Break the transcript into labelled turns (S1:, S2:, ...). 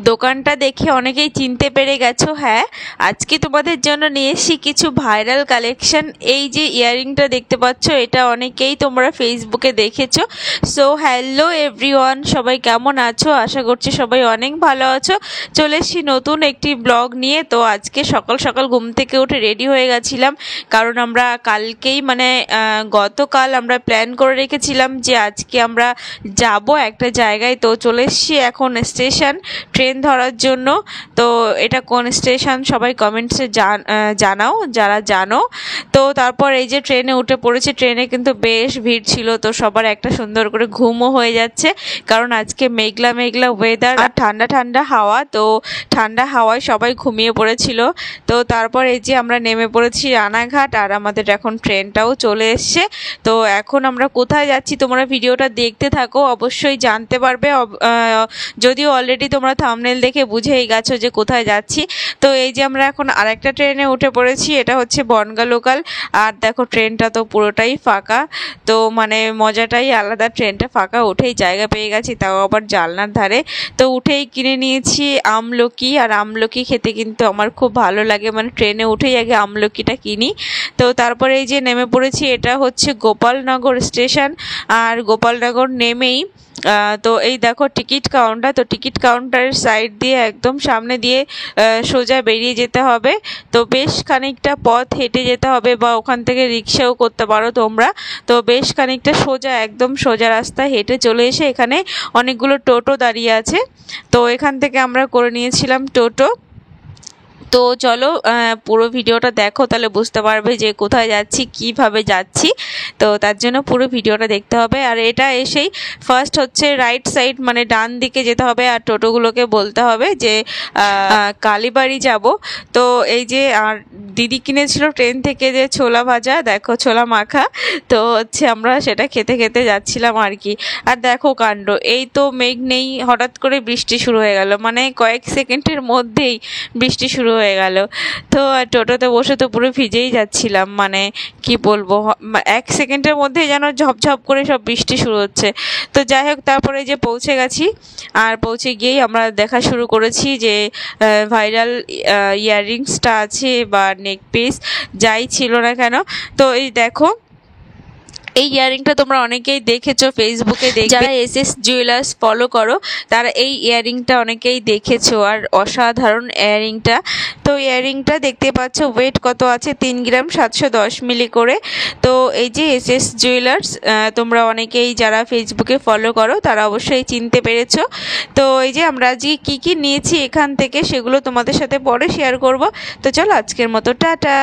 S1: দোকানটা দেখে অনেকেই চিনতে পেরে গেছো। হ্যাঁ, আজকে তোমাদের জন্য নিয়ে এসেছি কিছু ভাইরাল কালেকশন। এই যে ইয়াররিংটা দেখতে পাচ্ছ, এটা অনেকেই তোমরা ফেসবুকে দেখেছো। সো হ্যালো এভরিওয়ান, সবাই কেমন আছো? আশা করছি সবাই অনেক ভালো আছো। চলে এসেছি নতুন একটি ব্লগ নিয়ে। তো আজকে সকাল সকাল ঘুম থেকে উঠে রেডি হয়ে গেছিলাম, কারণ আমরা কালকেই গতকাল আমরা প্ল্যান করে রেখেছিলাম যে আজকে আমরা যাব একটা জায়গায়। তো চলে এসেছি এখন স্টেশন ট্রেন ধরার জন্য। তো এটা কোন স্টেশন সবাই কমেন্টসে জানাও যারা জানো। তো তারপর এই যে ট্রেনে উঠে পড়েছি। ট্রেনে কিন্তু বেশ ভিড় ছিল, তো সবার একটা সুন্দর করে ঘুমও হয়ে যাচ্ছে, কারণ আজকে মেঘলা মেঘলা ওয়েদার আর ঠান্ডা ঠান্ডা হাওয়া। তো ঠান্ডা হাওয়ায় সবাই ঘুমিয়ে পড়েছিল। তো তারপর এই যে আমরা নেমে পড়েছি রানাঘাট, আর আমাদের এখন ট্রেনটাও চলে এসছে। তো এখন আমরা কোথায় যাচ্ছি তোমরা ভিডিওটা দেখতে থাকো, অবশ্যই জানতে পারবে। যদিও অলরেডি তোমরা থাম্বনেল দেখে বুঝেই গেছো যে কোথায় যাচ্ছি। তো এই যে আমরা এখন আরেকটা ট্রেনে উঠে পড়েছি, এটা হচ্ছে বনগাঁ লোকাল। আর দেখো ট্রেনটা তো পুরোটাই ফাঁকা, তো মজাটাই আলাদা। ট্রেনটা ফাঁকা, উঠেই জায়গা পেয়ে গেছি, তাও আবার জানলার ধারে। তো উঠেই কিনে নিয়েছি আমলকি, আর আমলকি খেতে কিন্তু আমার খুব ভালো লাগে, ট্রেনে উঠেই আগে আমলকিটা কিনি। তো তারপরে এই যে নেমে পড়েছি, এটা হচ্ছে গোপালনগর স্টেশন। আর গোপালনগর নেমেই তো এই দেখো টিকিট কাউন্টার। তো টিকিট কাউন্টারের সাইড দিয়ে একদম সামনে দিয়ে সোজা বেরিয়ে যেতে হবে। তো বেশ খানিকটা পথ হেঁটে যেতে হবে, বা ওখান থেকে রিক্সাও করতে পারো তোমরা। তো বেশ খানিকটা সোজা, একদম সোজা রাস্তা হেঁটে চলে এসে এখানে অনেকগুলো টোটো দাঁড়িয়ে আছে। তো এখান থেকে আমরা করে নিয়েছিলাম টোটো। তো চলো পুরো ভিডিওটা দেখো, তাহলে বুঝতে পারবে যে কোথায় যাচ্ছি, কিভাবে যাচ্ছি। তো তার জন্য পুরো ভিডিওটা দেখতে হবে। আর এটা এসেই ফার্স্ট হচ্ছে রাইট সাইড, ডান দিকে যেতে হবে, আর টোটোগুলোকে বলতে হবে যে কালীবাড়ি যাব। তো এই যে আর দিদি কিনেছিল ট্রেন থেকে যে ছোলা ভাজা, দেখো ছোলা মাখা। তো হচ্ছে আমরা সেটা খেতে খেতে যাচ্ছিলাম আর কি। আর দেখো কাণ্ড, এই তো মেঘ নেই, হঠাৎ করে বৃষ্টি শুরু হয়ে গেল, কয়েক সেকেন্ডের মধ্যেই বৃষ্টি শুরু হয়ে গেল। তো টোটোতে বসে তো পুরো ভিজেই যাচ্ছিলাম, কি বলবো, এক সেকেন্ডের মধ্যেই যেন ঝপঝপ করে সব বৃষ্টি শুরু হচ্ছে। তো যাই হোক, তারপরে যে পৌঁছে গেছি, আর পৌঁছে গিয়েই আমরা দেখা শুরু করেছি যে ভাইরাল ইয়াররিংসটা আছে বা নেক পিস যাই ছিল না কেন। তো এই দেখো, এই ইয়াররিংটা তোমরা অনেকেই দেখেছো ফেসবুকে, যারা এসএস জুয়েলার্স ফলো করো তারা এই ইয়াররিংটা অনেকেই দেখেছো। আর অসাধারণ ইয়াররিংটা। তো ইয়াররিংটা দেখতে পাচ্ছ ওয়েট কত আছে, 3 গ্রাম 710 মিলি করে। তো এই যে এসএস জুয়েলার্স, তোমরা অনেকেই যারা ফেসবুকে ফলো করো তারা অবশ্যই চিনতে পেরেছো। তো এই যে আমরা আজকে কী কী নিয়েছি এখান থেকে, সেগুলো তোমাদের সাথে পরে শেয়ার করব। তো চলো আজকের মতো টাটা।